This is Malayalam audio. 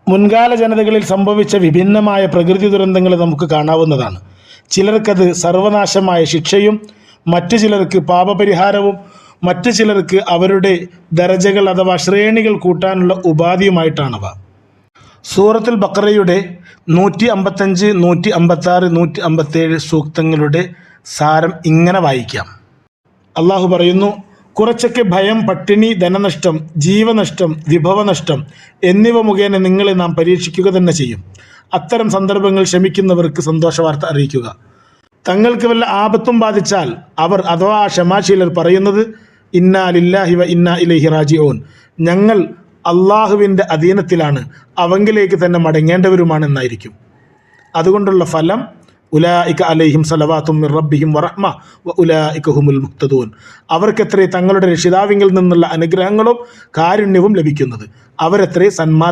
മുൻകാല ജനതകളിൽ സംഭവിച്ച വിഭിന്നമായ പ്രകൃതി ദുരന്തങ്ങൾ നമുക്ക് കാണാവുന്നതാണ്. ചിലർക്കത് സർവനാശമായ ശിക്ഷയും, മറ്റു ചിലർക്ക് പാപപരിഹാരവും, മറ്റു ചിലർക്ക് അവരുടെ ദരജകൾ അഥവാ ശ്രേണികൾ കൂട്ടാനുള്ള ഉപാധിയുമായിട്ടാണവ. സൂറത്തുൽ ബഖറയുടെ 155, 156, 157 സൂക്തങ്ങളുടെ സാരം ഇങ്ങനെ വായിക്കാം. അള്ളാഹു പറയുന്നു, കുറച്ചൊക്കെ ഭയം, പട്ടിണി, ധനനഷ്ടം, ജീവനഷ്ടം, വിഭവനഷ്ടം എന്നിവ മുഖേന നിങ്ങളെ നാം പരീക്ഷിക്കുക തന്നെ ചെയ്യും. അത്തരം സന്ദർഭങ്ങൾ ക്ഷമിക്കുന്നവർക്ക് സന്തോഷവാർത്ത അറിയിക്കുക. തങ്ങൾക്ക് വല്ല ആപത്തും ബാധിച്ചാൽ അവർ അഥവാ ക്ഷമാശീലർ പറയുന്നത് ഇന്നാ ലില്ലാഹി വ ഇന്നാ ഇലൈഹി റാജിഊൻ, ഞങ്ങൾ അള്ളാഹുവിൻ്റെ അധീനത്തിലാണ്, അവങ്കിലേക്ക് തന്നെ മടങ്ങേണ്ടവരുമാണ് എന്നായിരിക്കും. അതുകൊണ്ടുള്ള ഫലം ഉലായിക അലൈഹിം സലവാത്തും മിർ റബ്ബിഹിം വറഹ്മ വ ഉലായിക ഹുമുൽ മുഹ്തദൂൻ, അവർക്കെത്രേ തങ്ങളുടെ രക്ഷിതാവിങ്കിൽ നിന്നുള്ള അനുഗ്രഹങ്ങളും കാരുണ്യവും ലഭിക്കുന്നത്, അവരെത്രേ സന്മാർഗ്ഗ